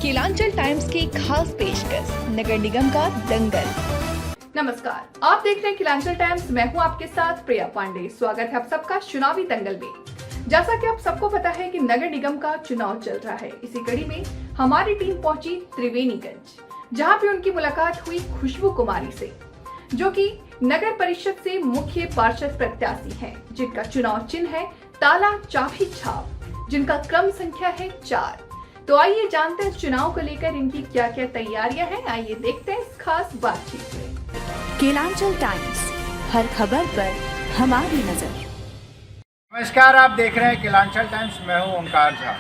Kelanchal times की खास पेशकश नगर निगम का दंगल। नमस्कार, आप देख रहे हैं केलांचल टाइम्स। मैं हूं आपके साथ प्रिया पांडे। स्वागत है आप सबका चुनावी दंगल में। जैसा कि आप सबको पता है कि नगर निगम का चुनाव चल रहा है। इसी कड़ी में हमारी टीम पहुंची त्रिवेणीगंज, जहां पे उनकी मुलाकात हुई खुशबू कुमारी से, जो कि नगर परिषद से मुख्य पार्षद प्रत्याशी हैं, जिनका चुनाव चिन्ह है ताला चाबी छाप, जिनका क्रम संख्या है 4। तो आइए जानते हैं इस चुनाव को लेकर इनकी क्या क्या तैयारियां हैं। आइए देखते हैं इस खास बातचीत में। केलांचल टाइम्स, हर खबर पर हमारी नजर। नमस्कार, आप देख रहे हैं केलांचल टाइम्स। मैं हूं ओंकार झा।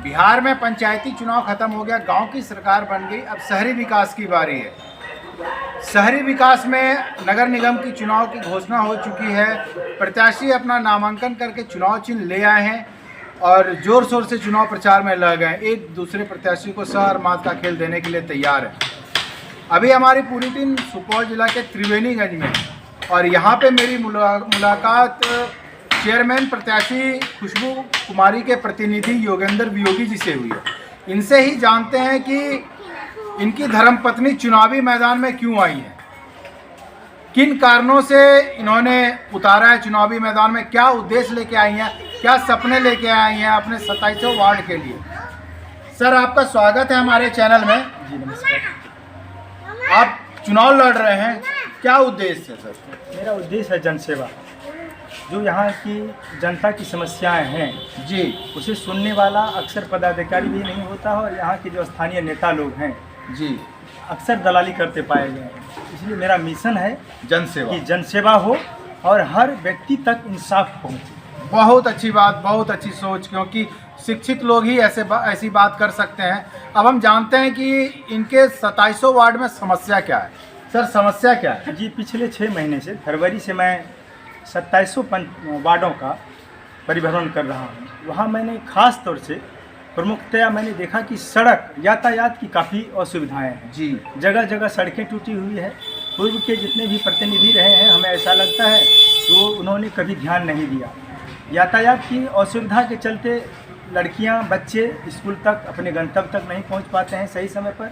बिहार में पंचायती चुनाव खत्म हो गया, गांव की सरकार बन गई, अब शहरी विकास की बारी है। शहरी विकास में नगर निगम की चुनाव की घोषणा हो चुकी है। प्रत्याशी अपना नामांकन करके चुनाव चिन्ह ले आए हैं और जोर शोर से चुनाव प्रचार में लग गए। एक दूसरे प्रत्याशी को सर मात का खेल देने के लिए तैयार है। अभी हमारी पूरी टीम सुपौल जिला के त्रिवेणीगंज में है और यहाँ पे मेरी मुलाकात चेयरमैन प्रत्याशी खुशबू कुमारी के प्रतिनिधि योगेंद्र वियोगी जी से हुई है। इनसे ही जानते हैं कि इनकी धर्मपत्नी चुनावी मैदान में क्यों आई है, किन कारणों से इन्होंने उतारा है चुनावी मैदान में, क्या उद्देश्य लेके आई हैं, क्या सपने लेके आई हैं अपने 27वें वार्ड के लिए। सर, आपका स्वागत है हमारे चैनल में। जी नमस्कार। आप चुनाव लड़ रहे हैं, क्या उद्देश्य है सर? मेरा उद्देश्य है जनसेवा। जो यहाँ की जनता की समस्याएं हैं जी, उसे सुनने वाला अक्सर पदाधिकारी भी नहीं होता है और यहाँ के जो स्थानीय नेता लोग हैं जी, अक्सर दलाली करते पाए गए हैं। इसलिए मेरा मिशन है जनसेवा कि जनसेवा हो और हर व्यक्ति तक इंसाफ पहुँचे। बहुत अच्छी बात, बहुत अच्छी सोच, क्योंकि शिक्षित लोग ही ऐसी बात कर सकते हैं। अब हम जानते हैं कि इनके 27वें वार्ड में समस्या क्या है। सर, समस्या क्या है? जी, पिछले 6 महीने से फरवरी से मैं 27 वार्डों का परिभ्रमण कर रहा हूँ। वहाँ मैंने खास तौर से प्रमुखतया मैंने देखा कि सड़क यातायात की काफ़ी असुविधाएं हैं। जी, जगह जगह सड़कें टूटी हुई है। पूर्व के जितने भी प्रतिनिधि रहे हैं, हमें ऐसा लगता है तो उन्होंने कभी ध्यान नहीं दिया। यातायात की असुविधा के चलते लड़कियां, बच्चे स्कूल तक, अपने गंतव्य तक नहीं पहुंच पाते हैं सही समय पर।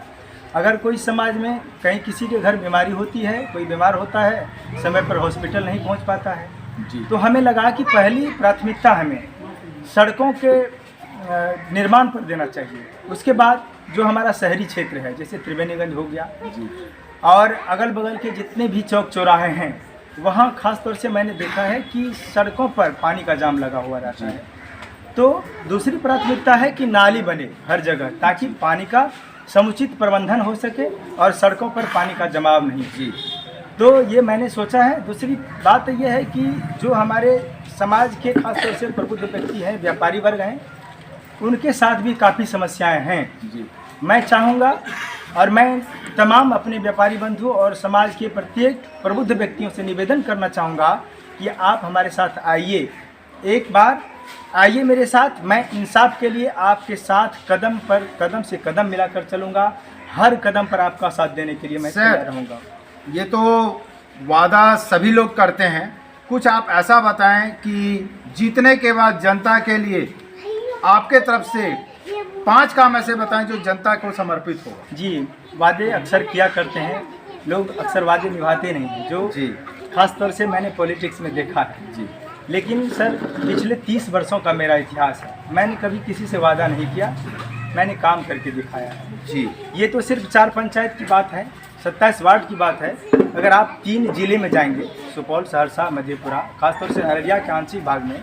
अगर कोई समाज में कहीं किसी के घर बीमारी होती है, कोई बीमार होता है, समय पर हॉस्पिटल नहीं पहुंच पाता है जी। तो हमें लगा कि पहली प्राथमिकता हमें सड़कों के निर्माण पर देना चाहिए। उसके बाद जो हमारा शहरी क्षेत्र है, जैसे त्रिवेणीगंज हो गया जी, और अगल बगल के जितने भी चौक चौराहे हैं, वहाँ खास तौर से मैंने देखा है कि सड़कों पर पानी का जाम लगा हुआ रहता है। तो दूसरी प्राथमिकता है कि नाली बने हर जगह, ताकि पानी का समुचित प्रबंधन हो सके और सड़कों पर पानी का जमाव नहीं। जी, तो ये मैंने सोचा है। दूसरी बात यह है कि जो हमारे समाज के खास तौर से प्रबुद्ध व्यक्ति हैं, व्यापारी वर्ग हैं, उनके साथ भी काफ़ी समस्याएं हैं। जी। मैं चाहूँगा और मैं तमाम अपने व्यापारी बंधु और समाज के प्रत्येक प्रबुद्ध व्यक्तियों से निवेदन करना चाहूँगा कि आप हमारे साथ आइए, एक बार आइए मेरे साथ। मैं इंसाफ के लिए आपके साथ कदम से कदम मिलाकर चलूँगा। हर कदम पर आपका साथ देने के लिए मैं तैयार रहूँगा। ये तो वादा सभी लोग करते हैं, कुछ आप ऐसा बताएं कि जीतने के बाद जनता के लिए आपके तरफ से 5 काम ऐसे बताएं जो जनता को समर्पित हो। जी, वादे अक्सर किया करते हैं लोग, अक्सर वादे निभाते नहीं हैं, जो जी, खास तौर से मैंने पॉलिटिक्स में देखा है। जी, लेकिन सर, पिछले 30 वर्षों का मेरा इतिहास है। मैंने कभी किसी से वादा नहीं किया, मैंने काम करके दिखाया है। जी, ये तो सिर्फ 4 पंचायत की बात है, 27 वार्ड की बात है। अगर आप 3 जिले में जाएंगे, सुपौल, सहरसा, मधेपुरा, खासतौर से अररिया के आंशिक भाग में,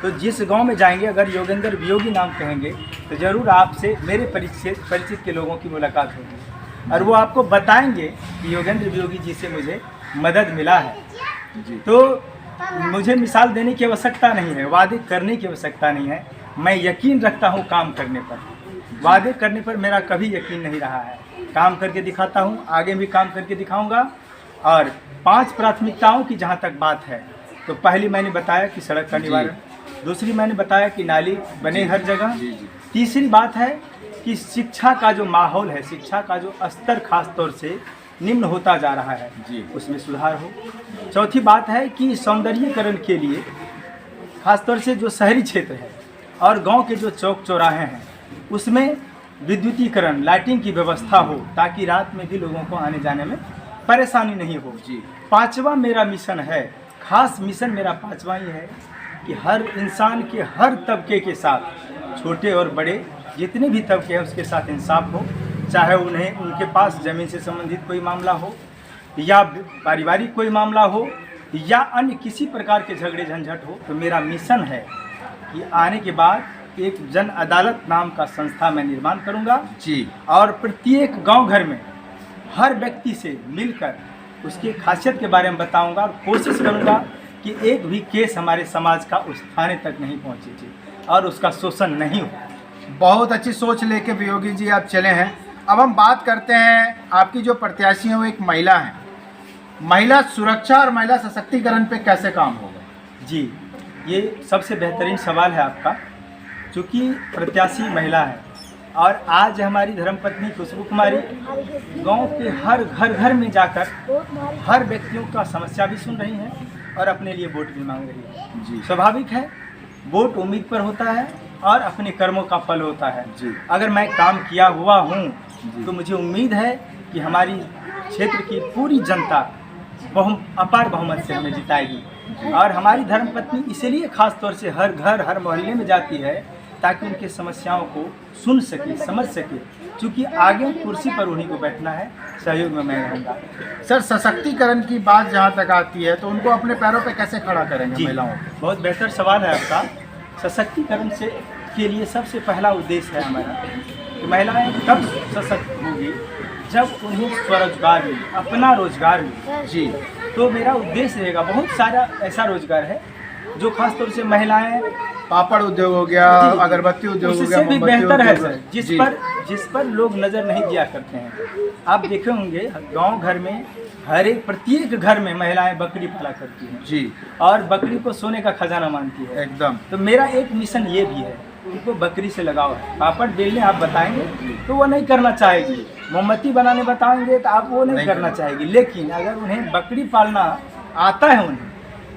तो जिस गांव में जाएंगे, अगर योगेंद्र वियोगी नाम कहेंगे तो ज़रूर आपसे मेरे परिचित के लोगों की मुलाकात होगी और वो आपको बताएंगे कि योगेंद्र वियोगी जी से मुझे मदद मिला है। जी। तो मुझे मिसाल देने की आवश्यकता नहीं है, वादे करने की आवश्यकता नहीं है। मैं यकीन रखता हूँ काम करने पर। वादे करने पर मेरा कभी यकीन नहीं रहा है। काम करके दिखाता हूँ, आगे भी काम करके दिखाऊंगा। और 5 प्राथमिकताओं की जहाँ तक बात है, तो पहली मैंने बताया कि सड़क का निवारण, दूसरी मैंने बताया कि नाली बने हर जगह, तीसरी बात है कि शिक्षा का जो माहौल है, शिक्षा का जो स्तर खास तौर से निम्न होता जा रहा है, उसमें सुधार हो। चौथी बात है कि सौंदर्यीकरण के लिए खासतौर से जो शहरी क्षेत्र है और गांव के जो चौक चौराहे हैं, उसमें विद्युतीकरण, लाइटिंग की व्यवस्था हो, ताकि रात में भी लोगों को आने जाने में परेशानी नहीं हो। जी। 5वां मेरा मिशन है, खास मिशन मेरा 5वां ही है कि हर इंसान के हर तबके के साथ, छोटे और बड़े जितने भी तबके हैं उसके साथ इंसाफ हो, चाहे उन्हें उनके पास ज़मीन से संबंधित कोई मामला हो या पारिवारिक कोई मामला हो या अन्य किसी प्रकार के झगड़े झंझट हो। तो मेरा मिशन है कि आने के बाद एक जन अदालत नाम का संस्था मैं निर्माण करूंगा जी। और प्रत्येक गांव घर में हर व्यक्ति से मिलकर उसकी खासियत के बारे में बताऊंगा और कोशिश करूंगा कि एक भी केस हमारे समाज का उस थाने तक नहीं पहुंचे जी और उसका शोषण नहीं हो। बहुत अच्छी सोच लेके वियोगी जी आप चले हैं। अब हम बात करते हैं, आपकी जो प्रत्याशी हैं वो एक महिला हैं, महिला सुरक्षा और महिला सशक्तिकरण पे कैसे काम होगा? जी, ये सबसे बेहतरीन सवाल है आपका, चूँकि प्रत्याशी महिला है और आज हमारी धर्मपत्नी खुशबू कुमारी गांव के हर घर में जाकर हर व्यक्तियों का समस्या भी सुन रही हैं और अपने लिए वोट भी मांग रही है। जी। स्वाभाविक है, वोट उम्मीद पर होता है और अपने कर्मों का फल होता है। जी। अगर मैं काम किया हुआ हूँ तो मुझे उम्मीद है कि हमारी क्षेत्र की पूरी जनता अपार बहुमत से हमें जिताएगी और हमारी धर्मपत्नी इसलिए खास तौर से हर घर हर मोहल्ले में जाती है ताकि उनके समस्याओं को सुन सके, समझ सके, क्योंकि आगे कुर्सी पर उन्हीं को बैठना है। सहयोग में मैं रहूँगा। सर, सशक्तिकरण की बात जहाँ तक आती है तो उनको अपने पैरों पे कैसे खड़ा करेंगे जी, महिलाओं को? बहुत बेहतर सवाल है आपका। सशक्तिकरण के लिए सबसे पहला उद्देश्य है हमारा कि महिलाएं तब सशक्त होगी जब उन्हें स्वरोजगार मिले, अपना रोजगार मिले। जी। तो मेरा उद्देश्य रहेगा, बहुत सारा ऐसा रोजगार है जो खासतौर से महिलाएं, पापड़ उद्योग हो गया, अगरबत्ती उद्योग हो गया, उससे भी मोमबत्ती बेहतर है उद्योग, सर, जिस पर लोग नज़र नहीं दिया करते हैं। आप देखे होंगे गांव घर में प्रत्येक घर में महिलाएं बकरी पाला करती हैं जी, और बकरी को सोने का खजाना मानती है एकदम। तो मेरा एक मिशन ये भी है, उनको बकरी से लगाव है। पापड़ बेलने आप बताएंगे तो वो नहीं करना चाहेगी, मोमबत्ती बनाने बताएंगे तो आप वो नहीं करना चाहेगी, लेकिन अगर उन्हें बकरी पालना आता है, उन्हें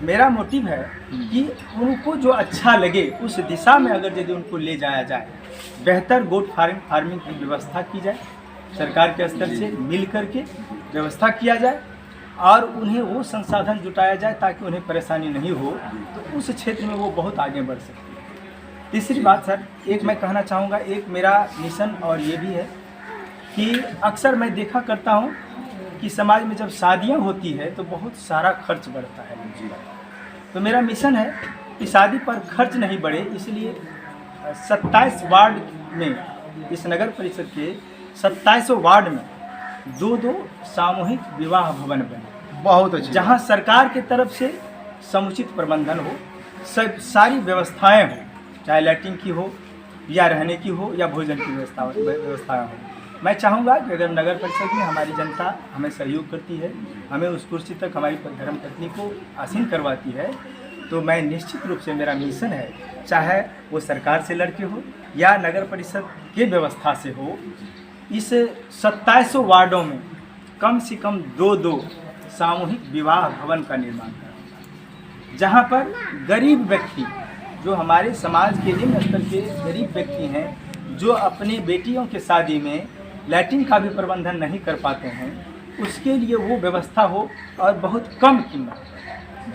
मेरा मोटिव है कि उनको जो अच्छा लगे उस दिशा में अगर यदि उनको ले जाया जाए, बेहतर गोट फार्मिंग की व्यवस्था की जाए, सरकार के स्तर से मिल करके व्यवस्था किया जाए और उन्हें वो संसाधन जुटाया जाए ताकि उन्हें परेशानी नहीं हो, तो उस क्षेत्र में वो बहुत आगे बढ़ सकते हैं। तीसरी बात सर, एक मैं कहना चाहूँगा, एक मेरा मिशन और ये भी है कि अक्सर मैं देखा करता हूँ कि समाज में जब शादियाँ होती है तो बहुत सारा खर्च बढ़ता है। तो मेरा मिशन है कि शादी पर खर्च नहीं बढ़े, इसलिए 27 वार्ड में, इस नगर परिषद के 27 वार्ड में 2 सामूहिक विवाह भवन बने, बहुत अच्छी, जहां सरकार की तरफ से समुचित प्रबंधन हो, सारी व्यवस्थाएं हो, चाहे लाइटिंग की हो या रहने की हो या भोजन की व्यवस्था हो। मैं चाहूँगा कि अगर नगर परिषद में हमारी जनता हमें सहयोग करती है, हमें उस कुर्सी तक हमारी धर्मपत्नी को आसीन करवाती है, तो मैं निश्चित रूप से, मेरा मिशन है, चाहे वो सरकार से लड़के हो या नगर परिषद के व्यवस्था से हो, इस 27 वार्डों में कम से कम 2 सामूहिक विवाह भवन का निर्माण करें, जहाँ पर गरीब व्यक्ति, जो हमारे समाज के निम्न स्तर के गरीब व्यक्ति हैं, जो अपनी बेटियों के शादी में लाइटिंग का भी प्रबंधन नहीं कर पाते हैं, उसके लिए वो व्यवस्था हो और बहुत कम कीमत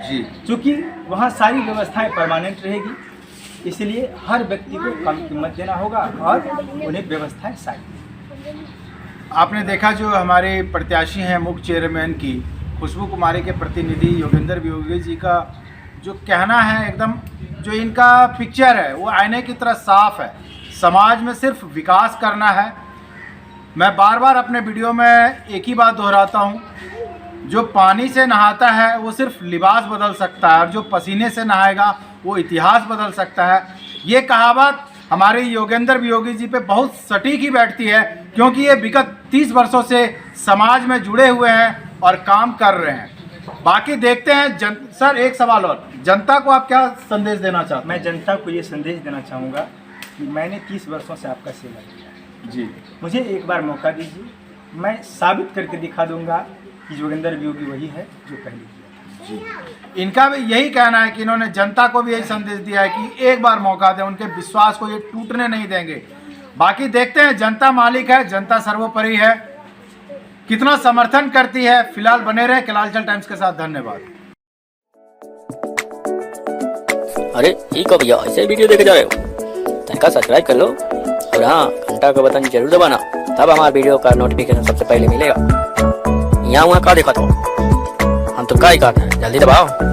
जी, चूँकि वहाँ सारी व्यवस्थाएं परमानेंट रहेगी, इसलिए हर व्यक्ति को कम कीमत देना होगा और उन्हें व्यवस्थाएं सारी। आपने देखा जो हमारे प्रत्याशी हैं मुख्य चेयरमैन की खुशबू कुमारी के प्रतिनिधि योगेंद्र वियोगी जी का जो कहना है, एकदम जो इनका पिक्चर है वो आईने की तरह साफ है। समाज में सिर्फ विकास करना है। मैं बार बार अपने वीडियो में एक ही बात दोहराता हूँ, जो पानी से नहाता है वो सिर्फ लिबास बदल सकता है और जो पसीने से नहाएगा वो इतिहास बदल सकता है। ये कहावत हमारे योगेंद्र वियोगी जी पे बहुत सटीक ही बैठती है, क्योंकि ये विगत 30 वर्षों से समाज में जुड़े हुए हैं और काम कर रहे हैं। बाकी देखते हैं सर, एक सवाल और, जनता को आप क्या संदेश देना चाहते हैं? मैं जनता को ये संदेश देना चाहूँगा कि मैंने 30 वर्षों से आपका सेवा किया है जी, मुझे एक बार मौका दीजिए, मैं साबित करके दिखा दूंगा कि योगेंद्र वियोगी वही है जो पहले किया जी। इनका भी यही कहना है कि इन्होंने जनता को भी यही संदेश दिया है कि एक बार मौका दें, उनके विश्वास को ये टूटने नहीं देंगे। बाकी देखते हैं, जनता मालिक है, जनता सर्वोपरि है, कितना समर्थन करती है। फिलहाल बने रहे किलांचल टाइम्स के साथ। धन्यवाद। अरे ठीक हो भैया, ऐसे वीडियो देखे जा रहे हो, चैनल का सब्सक्राइब कर लो और हाँ, घंटा का बटन जरूर दबाना, तब हमारे वीडियो का नोटिफिकेशन सबसे पहले मिलेगा। यहाँ वहाँ का देखा तो हम तो क्या ही कहते हैं, जल्दी दबाओ।